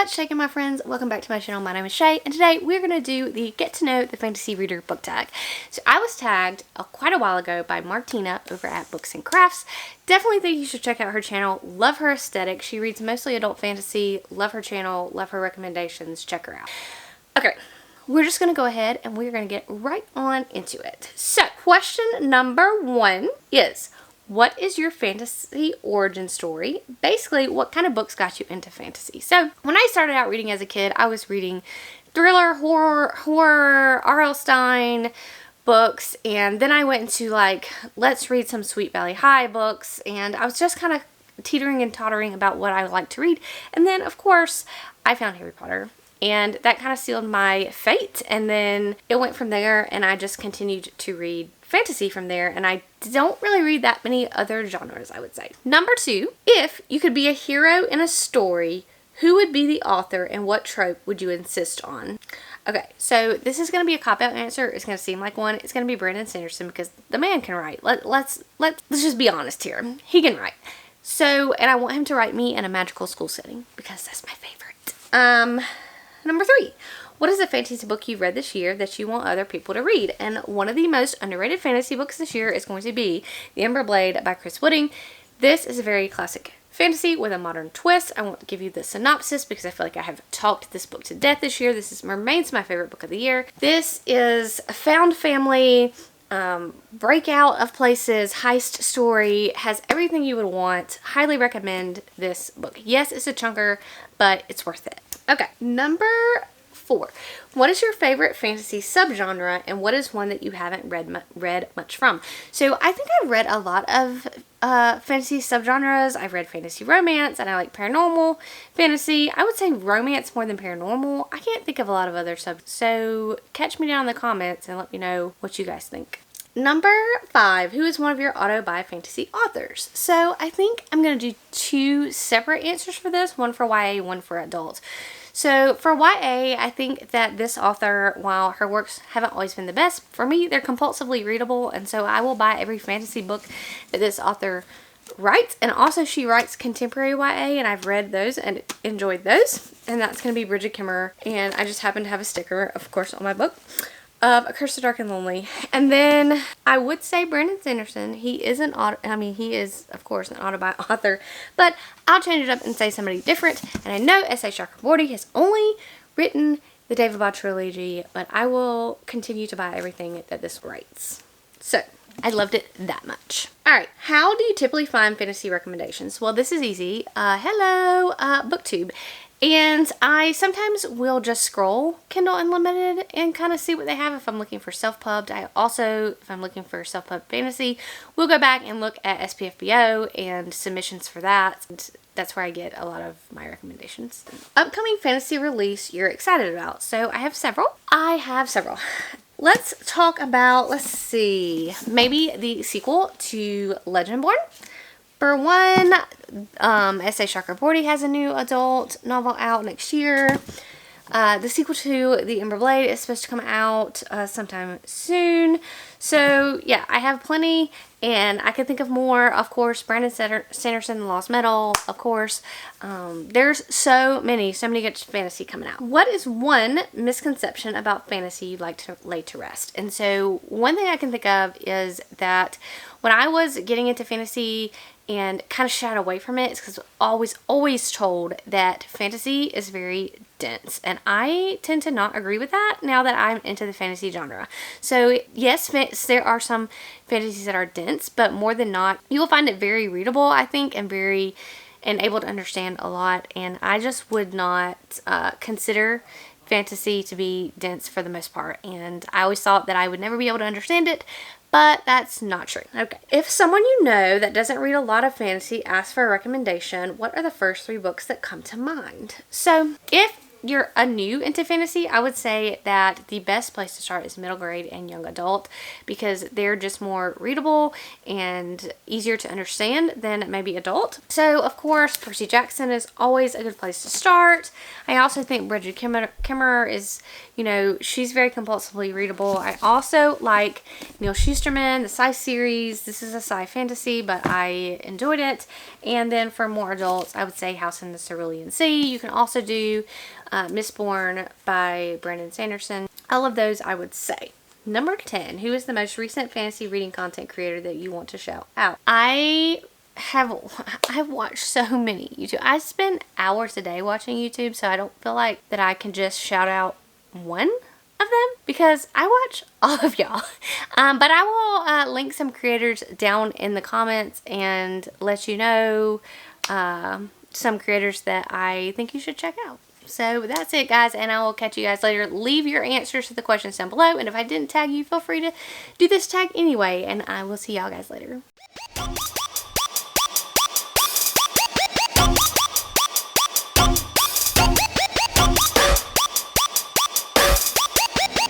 What's shaking, my friends? Welcome back to my channel. My name is Shay, and today we're going to do the Get to Know the Fantasy Reader book tag. So I was tagged quite a while ago by Martina over at Books and Crafts. Definitely think you should check out her channel. Love her aesthetic. She reads mostly adult fantasy. Love her channel. Love her recommendations. Check her out. Okay, we're just going to go ahead and we're going to get right on into it. So question number 1 is, what is your fantasy origin story? Basically, what kind of books got you into fantasy? So, when I started out reading as a kid, I was reading thriller, horror, R.L. Stine books, and then I went into like, let's read some Sweet Valley High books, and I was just kind of teetering and tottering about what I would like to read. And then, of course, I found Harry Potter. And that kind of sealed my fate. And then it went from there, and I just continued to read fantasy from there. And I don't really read that many other genres, I would say. Number 2, if you could be a hero in a story, who would be the author and what trope would you insist on? Okay, so this is going to be a cop-out answer. It's going to seem like one. It's going to be Brandon Sanderson because the man can write. Let's just be honest here. He can write. So, and I want him to write me in a magical school setting because that's my favorite. Number 3, what is a fantasy book you've read this year that you want other people to read? And one of the most underrated fantasy books this year is going to be The Ember Blade by Chris Wooding. This is a very classic fantasy with a modern twist. I won't give you the synopsis because I feel like I have talked this book to death this year. Remains my favorite book of the year. This is a found family, breakout of places, heist story, has everything you would want. Highly recommend this book. Yes, it's a chunker, but it's worth it. Okay, number 4. What is your favorite fantasy subgenre, and what is one that you haven't read much from? So I think I've read a lot of fantasy subgenres. I've read fantasy romance, and I like paranormal fantasy. I would say romance more than paranormal. I can't think of a lot of other so catch me down in the comments and let me know what you guys think. Number 5, who is one of your auto-buy fantasy authors? So I think I'm going to do 2 separate answers for this, one for YA, one for adults. So for YA, I think that this author, while her works haven't always been the best, for me, they're compulsively readable, and so I will buy every fantasy book that this author writes. And also she writes contemporary YA, and I've read those and enjoyed those, and that's going to be Bridget Kimmerer, and I just happen to have a sticker, of course, on my book of A Curse of Dark and Lonely. And then I would say Brandon Sanderson. He is of course an auto-buy author, but I'll change it up and say somebody different. And I know S.A. Chakraborty has only written the David Bond trilogy, but I will continue to buy everything that this writes. So I loved it that much. Alright, how do you typically find fantasy recommendations? Well, this is easy. Hello, BookTube. And I sometimes will just scroll Kindle Unlimited and kind of see what they have if I'm looking for self-pubbed. I also, if I'm looking for self-pubbed fantasy, will go back and look at SPFBO and submissions for that. And that's where I get a lot of my recommendations. Upcoming fantasy release you're excited about. So I have several. Let's talk about, maybe the sequel to Legendborn. For one, S.A. Chakraborty has a new adult novel out next year. The sequel to The Ember Blade is supposed to come out sometime soon. So, yeah, I have plenty, and I can think of more. Of course, Brandon Sanderson, The Lost Metal, of course. There's so many good fantasy coming out. What is one misconception about fantasy you'd like to lay to rest? And so, one thing I can think of is that when I was getting into fantasy and kind of shied away from it, it's because I was always told that fantasy is very dense, and I tend to not agree with that now that I'm into the fantasy genre. So yes, there are some fantasies that are dense, but more than not, you will find it very readable, I think, and able to understand a lot. And I just would not consider fantasy to be dense for the most part, and I always thought that I would never be able to understand it, but that's not true. Okay. If someone you know that doesn't read a lot of fantasy asks for a recommendation, what are the first 3 books that come to mind? So if you're new into fantasy, I would say that the best place to start is middle grade and young adult, because they're just more readable and easier to understand than maybe adult. So of course, Percy Jackson is always a good place to start. I also think Bridget Kimmerer is, you know, she's very compulsively readable. I also like Neil Schusterman, the sci series. This is a sci fantasy, but I enjoyed it. And then for more adults, I would say House in the Cerulean Sea. You can also do Mistborn by Brandon Sanderson. All of those, I would say. Number 10, who is the most recent fantasy reading content creator that you want to shout out? I've watched so many YouTube. I spend hours a day watching YouTube, so I don't feel like that I can just shout out one of them, because I watch all of y'all. But I will link some creators down in the comments and let you know some creators that I think you should check out. So that's it, guys, and I will catch you guys later. Leave your answers to the questions down below, and if I didn't tag you, feel free to do this tag anyway, and I will see y'all guys later.